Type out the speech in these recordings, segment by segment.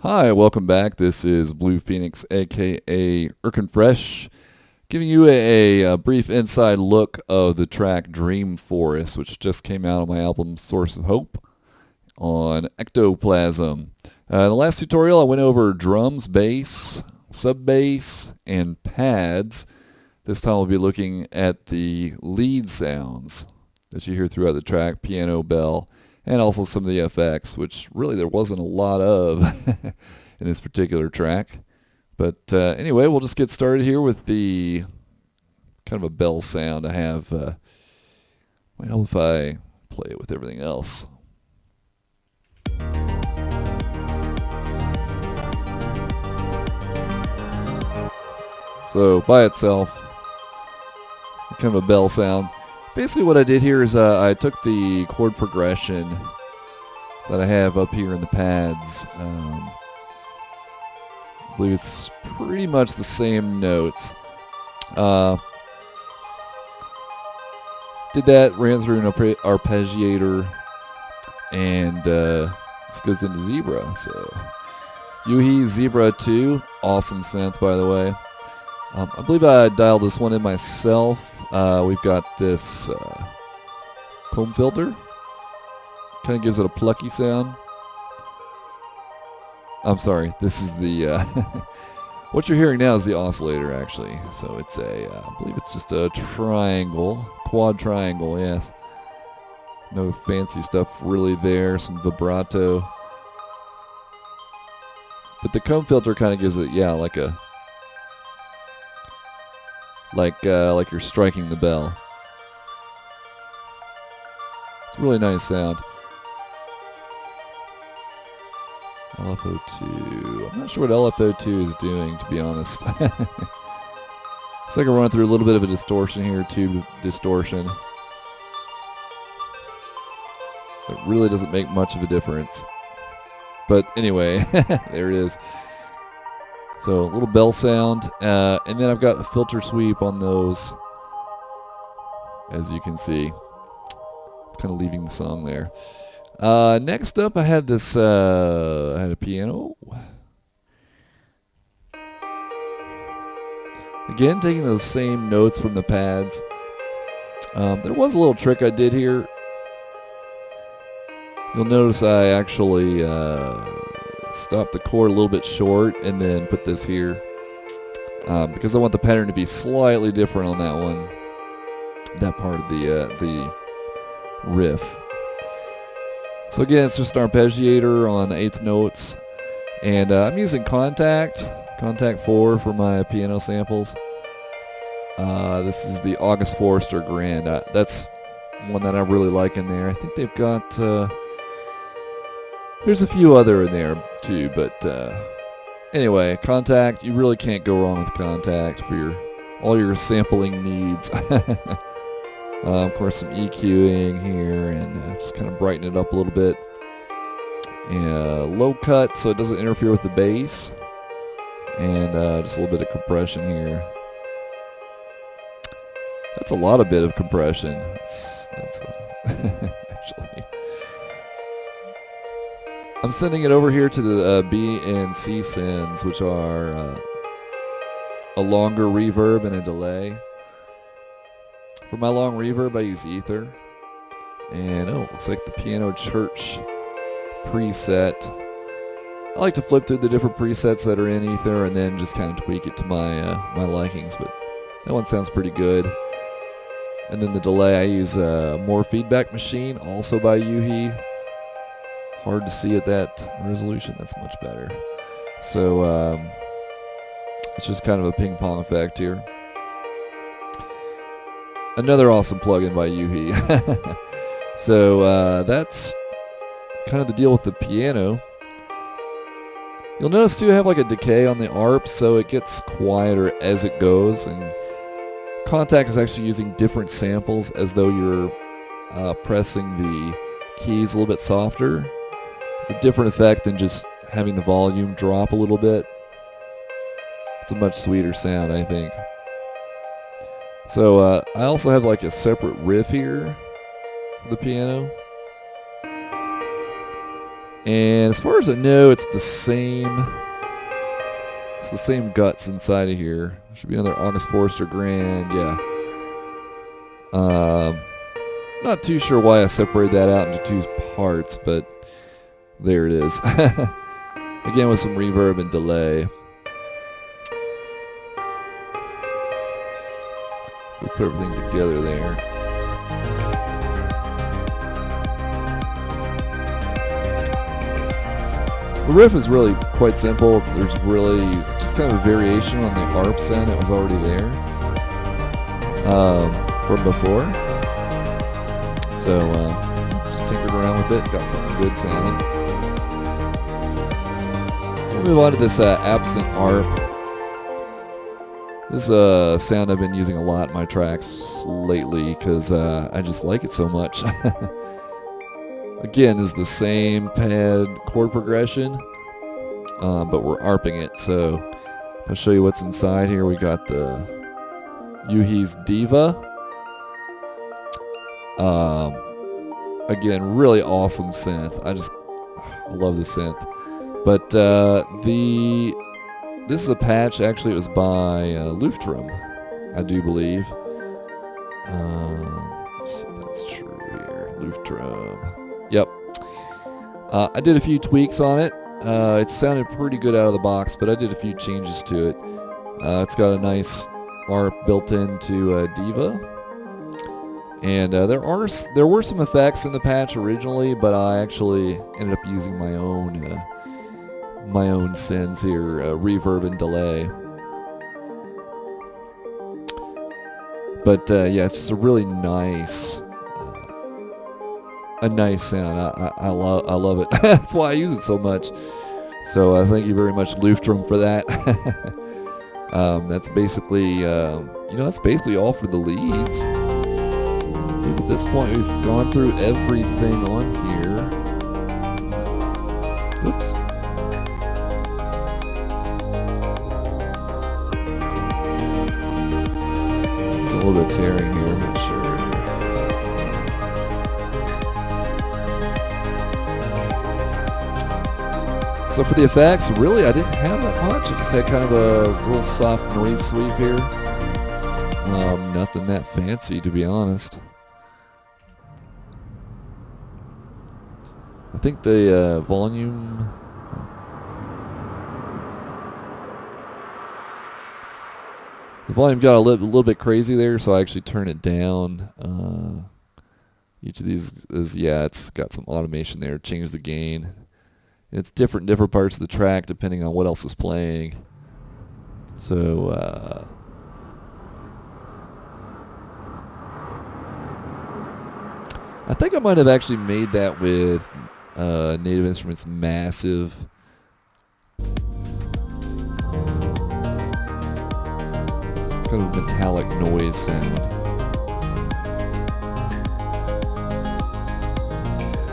Hi, welcome back. This is Blue Phoenix, aka Erkin Fresh, giving you a brief inside look of the track Dream Forest, which just came out on my album Source of Hope on Ektoplazm. In the last tutorial, I went over drums, bass, sub bass, and pads. This time, we'll be looking at the lead sounds that you hear throughout the track, piano, bell, and also some of the effects, which really there wasn't a lot of in this particular track. But anyway, we'll just get started here with the kind of a bell sound I have. Might help if I play it with everything else. So by itself, kind of a bell sound. Basically what I did here is I took the chord progression that I have up here in the pads. I believe it's pretty much the same notes. Did that, ran through an arpeggiator, and this goes into Zebra. So Yuhi Zebra 2, awesome synth by the way. I believe I dialed this one in myself. We've got this comb filter. Kind of gives it a plucky sound. I'm sorry, this is the... what you're hearing now is the oscillator, actually. So it's I believe it's just a triangle, quad triangle, yes. No fancy stuff really there, some vibrato. But the comb filter kind of gives it, yeah, like a... like you're striking the bell. It's a really nice sound. LFO2. I'm not sure what LFO2 is doing, to be honest. Looks like I'm running through a little bit of a distortion here, tube distortion. It really doesn't make much of a difference. But anyway, there it is. So a little bell sound, and then I've got a filter sweep on those, as you can see. It's kind of leaving the song there. Next up, I had this, I had a piano. Again, taking those same notes from the pads. There was a little trick I did here. You'll notice I actually stop the chord a little bit short and then put this here because I want the pattern to be slightly different on that one, that part of the riff. So again, it's just an arpeggiator on the eighth notes, and I'm using Contact 4 for my piano samples. This is the August Forester Grand. That's one that I really like in there. I think they've got there's a few other in there too, but anyway, Contact, you really can't go wrong with Contact for all your sampling needs. Of course, some EQing here, and just kind of brighten it up a little bit. Low cut so it doesn't interfere with the bass, and just a little bit of compression here. That's a lot of bit of compression. That's actually. I'm sending it over here to the B and C sends, which are a longer reverb and a delay. For my long reverb, I use Ether. And it looks like the Piano Church preset. I like to flip through the different presets that are in Ether and then just kind of tweak it to my my likings, but that one sounds pretty good. And then the delay, I use More Feedback Machine, also by Yuhi. Hard to see at that resolution. That's much better. So it's just kind of a ping pong effect here. Another awesome plugin by Yuhi. So that's kind of the deal with the piano. You'll notice too I have like a decay on the ARP, so it gets quieter as it goes, and Contact is actually using different samples as though you're pressing the keys a little bit softer. It's a different effect than just having the volume drop a little bit. It's a much sweeter sound, I think. So I also have like a separate riff here for the piano. And as far as I know, it's the same. It's the same guts inside of here. Should be another August Forester Grand. Yeah. Not too sure why I separated that out into two parts, but there it is. Again, with some reverb and delay. We put everything together there. The riff is really quite simple. There's really just kind of a variation on the ARP sound that was already there from before. So just tinkered around with it, got something good sounding. So we'll move on to this absent ARP. This is a sound I've been using a lot in my tracks lately because I just like it so much. Again, this is the same pad chord progression, but we're ARPing it. So if I show you what's inside here, we got the Yuhi's Diva. Again, really awesome synth. I love the synth. But this is a patch. Actually, it was by Lufttrum, I do believe. Let's see if that's true here. Lufttrum. Yep. I did a few tweaks on it. It sounded pretty good out of the box, but I did a few changes to it. It's got a nice ARP built into Diva. And there were some effects in the patch originally, but I actually ended up using my own synths here, reverb and delay. But yeah, it's just a really nice sound. I love it. That's why I use it so much. So thank you very much, Lufttrum, for that. That's basically that's basically all for the leads. At this point, we've gone through everything on here. Oops. A little bit of tearing here, I'm not sure. So for the effects, really, I didn't have that much. I just had kind of a real soft noise sweep here. Nothing that fancy, to be honest. I think the volume... The volume got a little bit crazy there, so I actually turned it down. Each of these is, it's got some automation there. Change the gain. It's different in different parts of the track depending on what else is playing. So, I think I might have actually made that with Native Instruments' massive kind of metallic noise sound.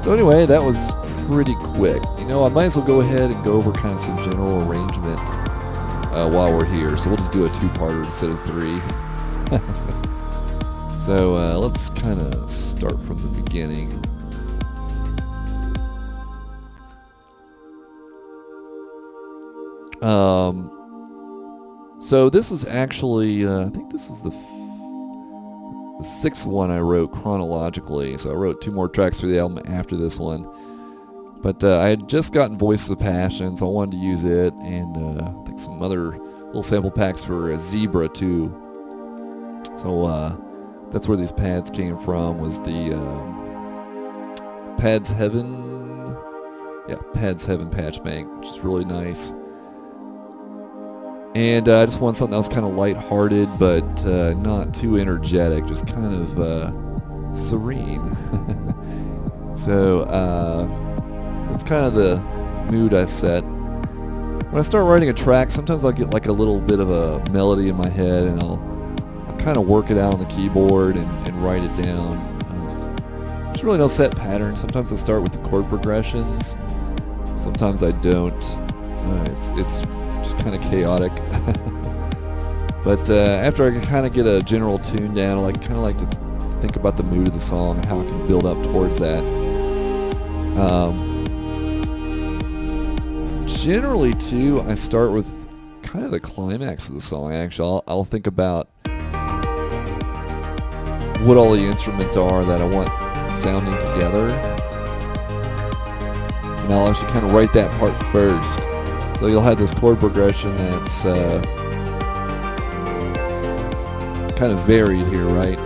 So anyway, that was pretty quick. I might as well go ahead and go over kind of some general arrangement while we're here. So we'll just do a two-parter instead of three. So let's kind of start from the beginning. So this is actually, I think this was the sixth one I wrote chronologically. So I wrote two more tracks for the album after this one. But I had just gotten Voices of Passion, so I wanted to use it, and I think some other little sample packs for Zebra too. So that's where these pads came from, was the Pads Heaven, Pads Heaven patch bank, which is really nice. And I just wanted something that was kind of lighthearted, but not too energetic, just kind of serene. So that's kind of the mood I set. When I start writing a track, sometimes I'll get like a little bit of a melody in my head, and I'll kind of work it out on the keyboard and write it down. There's really no set pattern. Sometimes I start with the chord progressions. Sometimes I don't. It's just kind of chaotic. But after I kind of get a general tune down, I kind of like to think about the mood of the song and how I can build up towards that. Generally, too, I start with kind of the climax of the song. Actually, I'll think about what all the instruments are that I want sounding together, and I'll actually kind of write that part first. So you'll have this chord progression that's kind of varied here, right?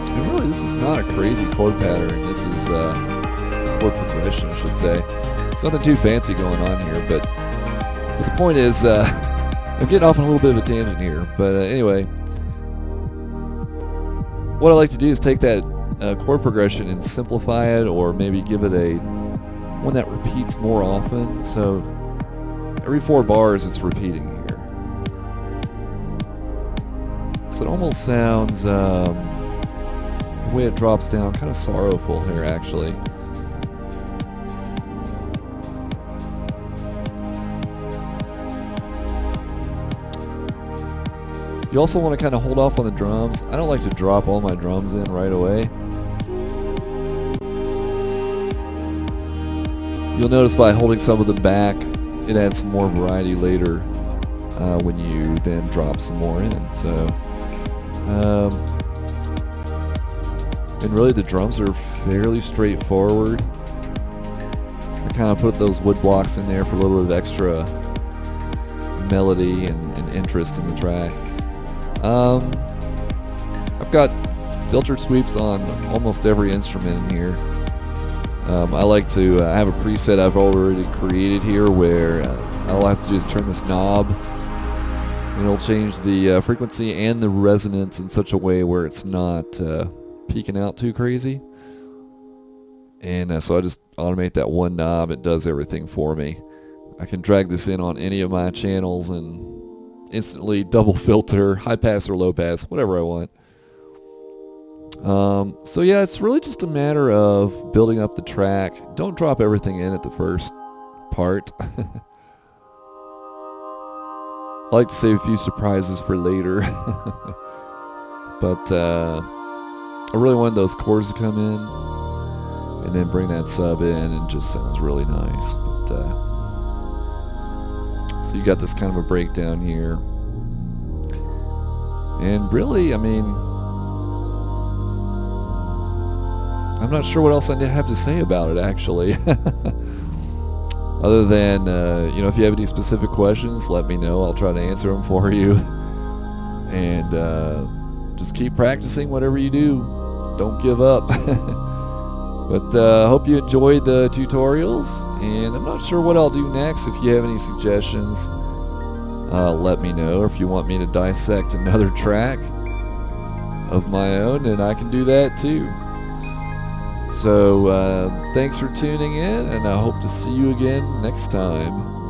And really, this is not a crazy chord pattern. This is chord progression, I should say. It's nothing too fancy going on here, but the point is, I'm getting off on a little bit of a tangent here. But anyway, what I like to do is take that chord progression and simplify it, or maybe give it a one that repeats more often. So every 4 bars, it's repeating here. So it almost sounds, the way it drops down, kind of sorrowful here, actually. You also want to kind of hold off on the drums. I don't like to drop all my drums in right away. You'll notice by holding some of them back, it adds some more variety later when you then drop some more in. So, and really the drums are fairly straightforward. I kind of put those wood blocks in there for a little bit of extra melody and interest in the track. I've got filtered sweeps on almost every instrument in here. I like to have a preset I've already created here where all I have to do is turn this knob and it'll change the frequency and the resonance in such a way where it's not peaking out too crazy. And so I just automate that one knob. It does everything for me. I can drag this in on any of my channels and instantly double filter, high pass or low pass, whatever I want. So yeah, it's really just a matter of building up the track. Don't drop everything in at the first part. I like to save a few surprises for later. But I really wanted those chords to come in and then bring that sub in, and just sounds really nice. But so you got this kind of a breakdown here. And really, I mean, I'm not sure what else I have to say about it, actually. Other than, if you have any specific questions, let me know. I'll try to answer them for you. And just keep practicing whatever you do. Don't give up. But I hope you enjoyed the tutorials, and I'm not sure what I'll do next. If you have any suggestions, let me know. Or if you want me to dissect another track of my own, and I can do that too. So thanks for tuning in, and I hope to see you again next time.